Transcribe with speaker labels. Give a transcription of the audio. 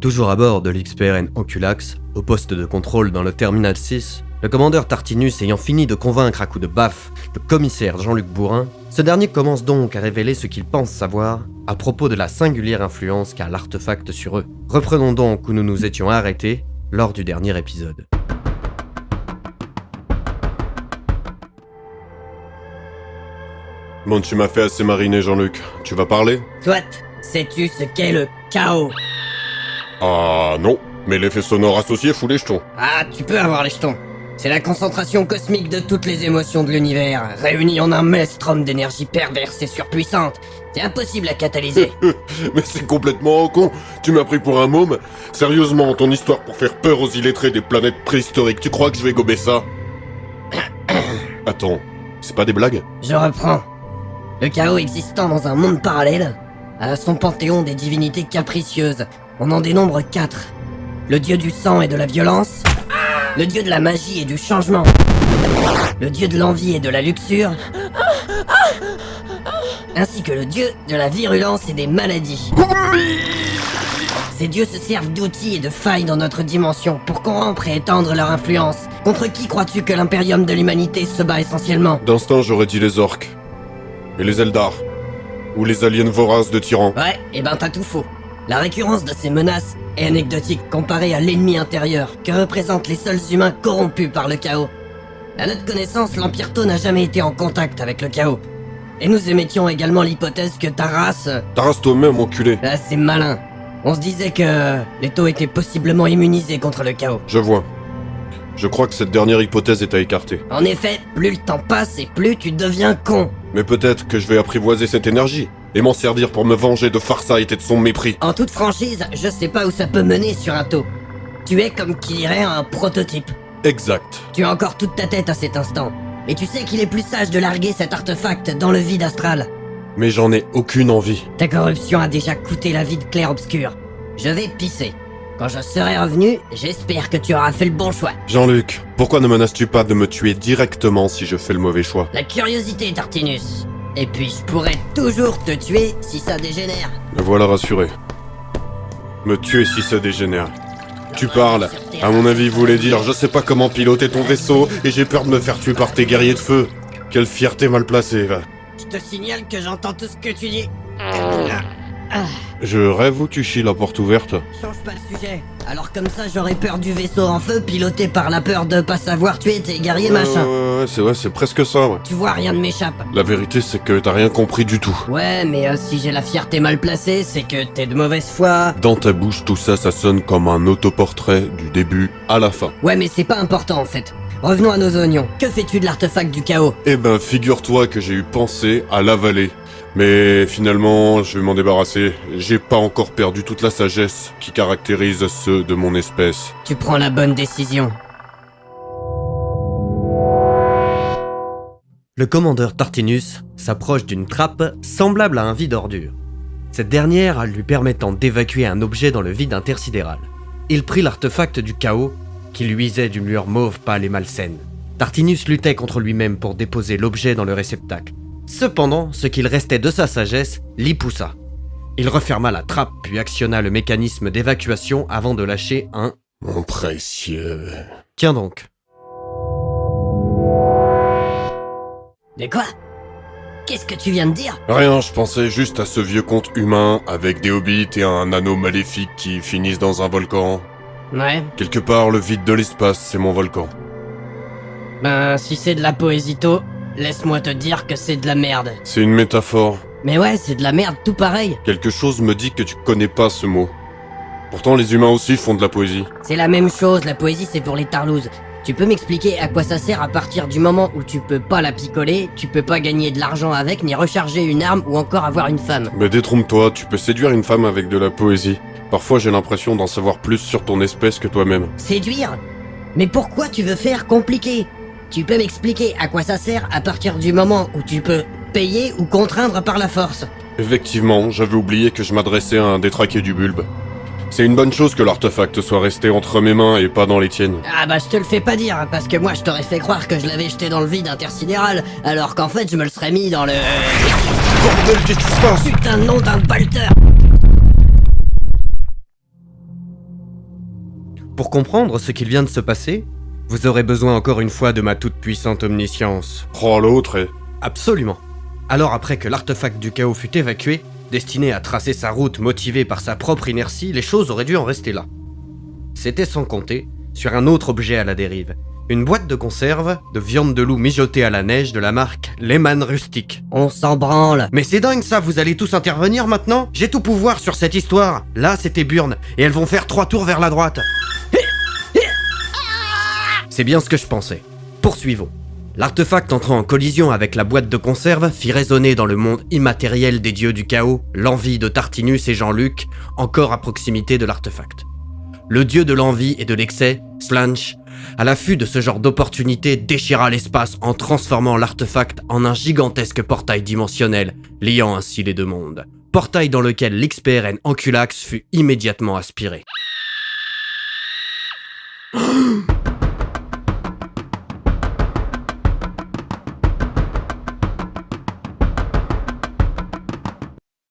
Speaker 1: Toujours à bord de l'XPRN Oculax, au poste de contrôle dans le Terminal 6, le commandeur Tartinus ayant fini de convaincre à coups de baffe le commissaire Jean-Luc Bourrin, ce dernier commence donc à révéler ce qu'il pense savoir à propos de la singulière influence qu'a l'artefact sur eux. Reprenons donc où nous nous étions arrêtés lors du dernier épisode.
Speaker 2: Bon, tu m'as fait assez mariner, Jean-Luc. Tu vas parler ?
Speaker 3: Soit, sais-tu ce qu'est le chaos ?
Speaker 2: Ah non, mais l'effet sonore associé fout les jetons.
Speaker 3: Ah, tu peux avoir les jetons. C'est la concentration cosmique de toutes les émotions de l'univers, réunies en un maelstrom d'énergie perverse et surpuissante. C'est impossible à catalyser.
Speaker 2: Mais c'est complètement con. Tu m'as pris pour un môme. Sérieusement, ton histoire pour faire peur aux illettrés des planètes préhistoriques, tu crois que je vais gober ça ? Attends, c'est pas des blagues ?
Speaker 3: Je reprends. Le chaos existant dans un monde parallèle a son panthéon des divinités capricieuses. On en dénombre 4. Le dieu du sang et de la violence, le dieu de la magie et du changement, le dieu de l'envie et de la luxure, ainsi que le dieu de la virulence et des maladies. Ces dieux se servent d'outils et de failles dans notre dimension pour corrompre et étendre leur influence. Contre qui crois-tu que l'impérium de l'humanité se bat essentiellement ?
Speaker 2: D'instinct, j'aurais dit les orques. Et les Eldar. Ou les aliens voraces de tyrans.
Speaker 3: Ouais, et ben t'as tout faux. La récurrence de ces menaces est anecdotique comparée à l'ennemi intérieur que représentent les seuls humains corrompus par le chaos. À notre connaissance, l'Empire Tau n'a jamais été en contact avec le chaos. Et nous émettions également l'hypothèse que ta race...
Speaker 2: Ta race toi-même, enculé.
Speaker 3: Là, c'est malin. On se disait que les Tau étaient possiblement immunisés contre le chaos.
Speaker 2: Je vois. Je crois que cette dernière hypothèse est à écarter.
Speaker 3: En effet, plus le temps passe et plus tu deviens con.
Speaker 2: Mais peut-être que je vais apprivoiser cette énergie et m'en servir pour me venger de Farsight et de son mépris.
Speaker 3: En toute franchise, je sais pas où ça peut mener sur un Tau. Tu es comme qui dirait un prototype.
Speaker 2: Exact.
Speaker 3: Tu as encore toute ta tête à cet instant. Et tu sais qu'il est plus sage de larguer cet artefact dans le vide astral.
Speaker 2: Mais j'en ai aucune envie.
Speaker 3: Ta corruption a déjà coûté la vie de clair-obscur. Je vais pisser. Quand je serai revenu, j'espère que tu auras fait le bon choix.
Speaker 2: Jean-Luc, pourquoi ne menaces-tu pas de me tuer directement si je fais le mauvais choix ?
Speaker 3: La curiosité, Tartinus. Et puis je pourrais toujours te tuer si ça dégénère.
Speaker 2: Me voilà rassuré. Me tuer si ça dégénère. Tu parles. À mon avis, voulait dire je sais pas comment piloter ton vaisseau et j'ai peur de me faire tuer par tes guerriers de feu. Quelle fierté mal placée, va.
Speaker 3: Je te signale que j'entends tout ce que tu dis.
Speaker 2: Je rêve ou tu chies la porte ouverte ?
Speaker 3: Change pas le sujet. Alors comme ça, j'aurais peur du vaisseau en feu piloté par la peur de pas savoir tuer tes guerriers machin.
Speaker 2: Ouais, c'est presque ça, ouais.
Speaker 3: Tu vois, rien ne m'échappe.
Speaker 2: La vérité, c'est que t'as rien compris du tout.
Speaker 3: Ouais, mais si j'ai la fierté mal placée, c'est que t'es de mauvaise foi.
Speaker 2: Dans ta bouche, tout ça, ça sonne comme un autoportrait du début à la fin.
Speaker 3: Ouais, mais c'est pas important en fait. Revenons à nos oignons. Que fais-tu de l'artefact du chaos ?
Speaker 2: Eh ben, figure-toi que j'ai eu pensé à l'avaler. Mais finalement, je vais m'en débarrasser. J'ai pas encore perdu toute la sagesse qui caractérise ceux de mon espèce.
Speaker 3: Tu prends la bonne décision.
Speaker 1: Le commandeur Tartinus s'approche d'une trappe semblable à un vide ordure. Cette dernière lui permettant d'évacuer un objet dans le vide intersidéral. Il prit l'artefact du chaos, qui luisait d'une lueur mauve pâle et malsaine. Tartinus luttait contre lui-même pour déposer l'objet dans le réceptacle. Cependant, ce qu'il restait de sa sagesse l'y poussa. Il referma la trappe puis actionna le mécanisme d'évacuation avant de lâcher un «
Speaker 2: Mon précieux... »
Speaker 1: Tiens donc.
Speaker 3: De quoi ? Qu'est-ce que tu viens de dire ?
Speaker 2: Rien, je pensais juste à ce vieux conte humain avec des hobbits et un anneau maléfique qui finissent dans un volcan.
Speaker 3: Ouais.
Speaker 2: Quelque part, le vide de l'espace, c'est mon volcan.
Speaker 3: Ben, si c'est de la poésito, laisse-moi te dire que c'est de la merde.
Speaker 2: C'est une métaphore.
Speaker 3: Mais ouais, c'est de la merde tout pareil.
Speaker 2: Quelque chose me dit que tu connais pas ce mot. Pourtant, les humains aussi font de la poésie.
Speaker 3: C'est la même chose, la poésie c'est pour les tarlouses. Tu peux m'expliquer à quoi ça sert à partir du moment où tu peux pas la picoler, tu peux pas gagner de l'argent avec, ni recharger une arme ou encore avoir une femme.
Speaker 2: Mais détrompe-toi, tu peux séduire une femme avec de la poésie. Parfois, j'ai l'impression d'en savoir plus sur ton espèce que toi-même.
Speaker 3: Séduire ? Mais pourquoi tu veux faire compliqué ? Tu peux m'expliquer à quoi ça sert à partir du moment où tu peux payer ou contraindre par la force ?
Speaker 2: Effectivement, j'avais oublié que je m'adressais à un détraqué du bulbe. C'est une bonne chose que l'artefact soit resté entre mes mains et pas dans les tiennes.
Speaker 3: Ah bah je te le fais pas dire, parce que moi je t'aurais fait croire que je l'avais jeté dans le vide intersidéral, alors qu'en fait je me le serais mis dans le...
Speaker 2: Bordel, qu'est-ce qui se passe ?
Speaker 3: Putain de nom d'un balteur !
Speaker 1: Pour comprendre ce qu'il vient de se passer, vous aurez besoin encore une fois de ma toute-puissante omniscience.
Speaker 2: Oh, l'autre est...
Speaker 1: Absolument. Alors après que l'artefact du chaos fut évacué, destiné à tracer sa route motivé par sa propre inertie, les choses auraient dû en rester là. C'était sans compter sur un autre objet à la dérive. Une boîte de conserve de viande de loup mijotée à la neige de la marque Lehman Rustic.
Speaker 3: On s'en branle.
Speaker 1: Mais c'est dingue ça, vous allez tous intervenir maintenant? J'ai tout pouvoir sur cette histoire. Là, c'était Burn, et elles vont faire 3 tours vers la droite. C'est bien ce que je pensais. Poursuivons. L'artefact entrant en collision avec la boîte de conserve fit résonner dans le monde immatériel des dieux du chaos l'envie de Tartinus et Jean-Luc, encore à proximité de l'artefact. Le dieu de l'envie et de l'excès, Slanch, à l'affût de ce genre d'opportunité, déchira l'espace en transformant l'artefact en un gigantesque portail dimensionnel, liant ainsi les deux mondes. Portail dans lequel l'XPRN Anculax fut immédiatement aspiré.